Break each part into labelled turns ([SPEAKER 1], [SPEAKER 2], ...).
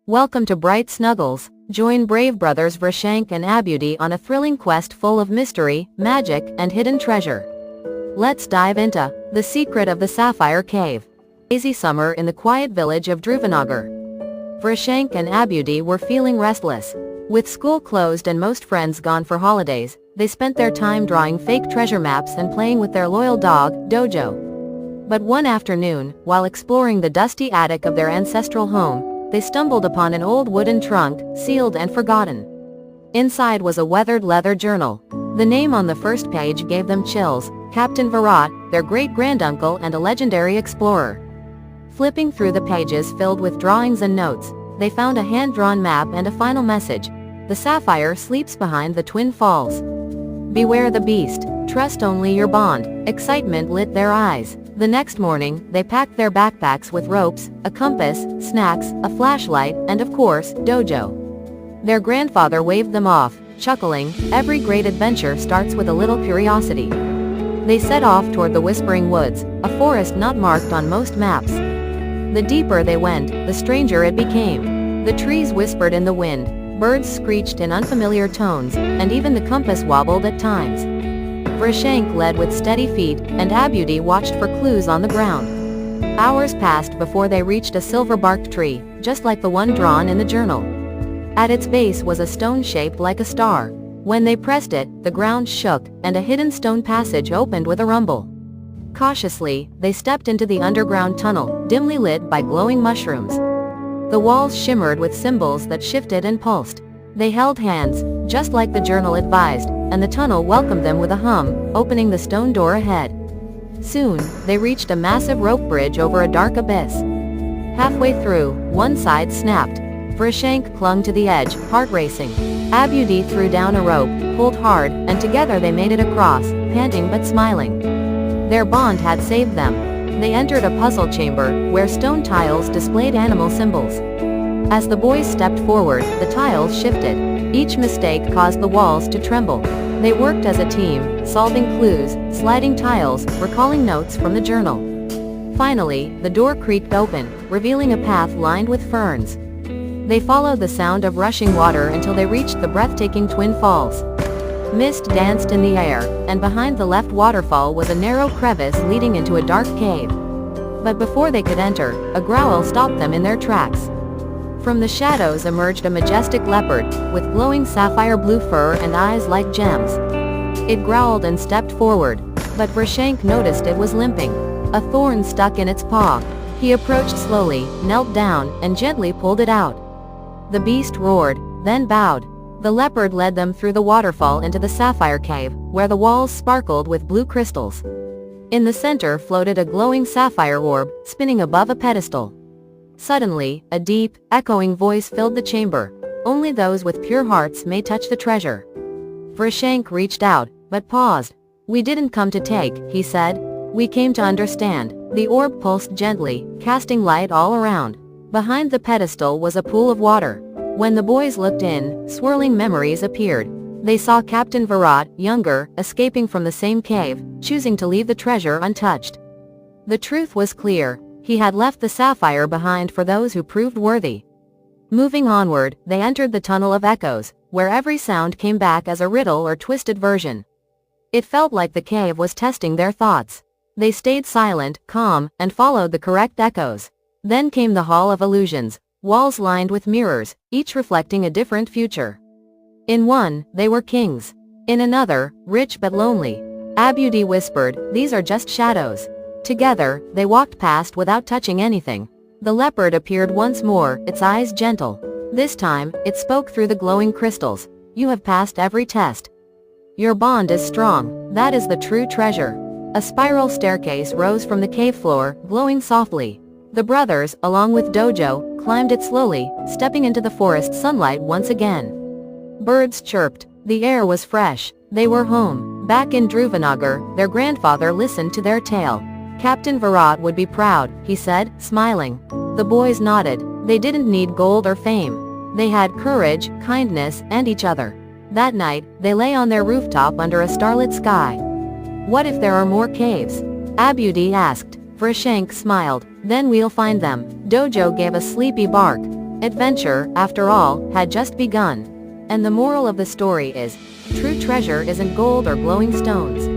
[SPEAKER 1] Welcome to Bright Snuggles. Join brave brothers Vrishank and Abhyuday on a thrilling quest full of mystery, magic, and hidden treasure. Let's dive into the secret of the Sapphire Cave. Lazy summer in the quiet village of Druvanagar. Vrishank and Abhyuday were feeling restless. With school closed and most friends gone for holidays, they spent their time drawing fake treasure maps and playing with their loyal dog, Dojo. But one afternoon, while exploring the dusty attic of their ancestral home, they stumbled upon an old wooden trunk, sealed and forgotten. Inside was a weathered leather journal. The name on the first page gave them chills: Captain Virat, their great-granduncle and a legendary explorer. Flipping through the pages filled with drawings and notes, they found a hand-drawn map and a final message: the sapphire sleeps behind the Twin Falls. Beware the beast, trust only your bond. Excitement lit their eyes. The next morning, they packed their backpacks with ropes, a compass, snacks, a flashlight, and of course, Dojo. Their grandfather waved them off, chuckling, "Every great adventure starts with a little curiosity." They set off toward the Whispering Woods, a forest not marked on most maps. The deeper they went, the stranger it became. The trees whispered in the wind, birds screeched in unfamiliar tones, and even the compass wobbled at times. Vrishank led with steady feet, and Abhyuday watched for clues on the ground. Hours passed before they reached a silver-barked tree, just like the one drawn in the journal. At its base was a stone shaped like a star. When they pressed it, the ground shook, and a hidden stone passage opened with a rumble. Cautiously, they stepped into the underground tunnel, dimly lit by glowing mushrooms. The walls shimmered with symbols that shifted and pulsed. They held hands, just like the journal advised, and the tunnel welcomed them with a hum, opening the stone door ahead. Soon, they reached a massive rope bridge over a dark abyss. Halfway through, one side snapped. Vrishank clung to the edge, heart racing. Abhyuday threw down a rope, pulled hard, and together they made it across, panting but smiling. Their bond had saved them. They entered a puzzle chamber, where stone tiles displayed animal symbols. As the boys stepped forward, the tiles shifted. Each mistake caused the walls to tremble. They worked as a team, solving clues, sliding tiles, recalling notes from the journal. Finally, the door creaked open, revealing a path lined with ferns. They followed the sound of rushing water until they reached the breathtaking Twin Falls. Mist danced in the air, and behind the left waterfall was a narrow crevice leading into a dark cave. But before they could enter, a growl stopped them in their tracks. From the shadows emerged a majestic leopard, with glowing sapphire blue fur and eyes like gems. It growled and stepped forward, but Vrishank noticed it was limping. A thorn stuck in its paw. He approached slowly, knelt down, and gently pulled it out. The beast roared, then bowed. The leopard led them through the waterfall into the Sapphire Cave, where the walls sparkled with blue crystals. In the center floated a glowing sapphire orb, spinning above a pedestal. Suddenly, a deep, echoing voice filled the chamber. Only those with pure hearts may touch the treasure. Vrishank reached out, but paused. "We didn't come to take," he said. "We came to understand." The orb pulsed gently, casting light all around. Behind the pedestal was a pool of water. When the boys looked in, swirling memories appeared. They saw Captain Virat, younger, escaping from the same cave, choosing to leave the treasure untouched. The truth was clear. He had left the sapphire behind for those who proved worthy. Moving onward, they entered the Tunnel of Echoes, where every sound came back as a riddle or twisted version. It felt like the cave was testing their thoughts. They stayed silent, calm, and followed the correct echoes. Then came the Hall of Illusions, walls lined with mirrors, each reflecting a different future. In one, they were kings. In another, rich but lonely. Abhyuday whispered, "These are just shadows." Together, they walked past without touching anything. The leopard appeared once more, its eyes gentle. This time, it spoke through the glowing crystals. "You have passed every test. Your bond is strong. That is the true treasure." A spiral staircase rose from the cave floor, glowing softly. The brothers, along with Dojo, climbed it slowly, stepping into the forest sunlight once again. Birds chirped. The air was fresh. They were home. Back in Druvanagar, their grandfather listened to their tale. "Captain Virat would be proud," he said, smiling. The boys nodded. They didn't need gold or fame. They had courage, kindness, and each other. That night, they lay on their rooftop under a starlit sky. "What if there are more caves?" Abhyuday asked. Vrishank smiled. "Then we'll find them." Dojo gave a sleepy bark. Adventure, after all, had just begun. And the moral of the story is, true treasure isn't gold or glowing stones.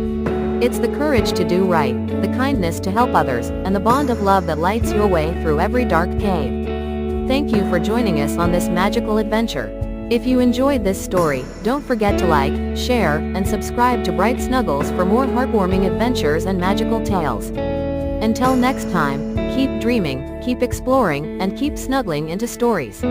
[SPEAKER 1] It's the courage to do right, the kindness to help others, and the bond of love that lights your way through every dark cave. Thank you for joining us on this magical adventure. If you enjoyed this story, don't forget to like, share, and subscribe to Bright Snuggles for more heartwarming adventures and magical tales. Until next time, keep dreaming, keep exploring, and keep snuggling into stories.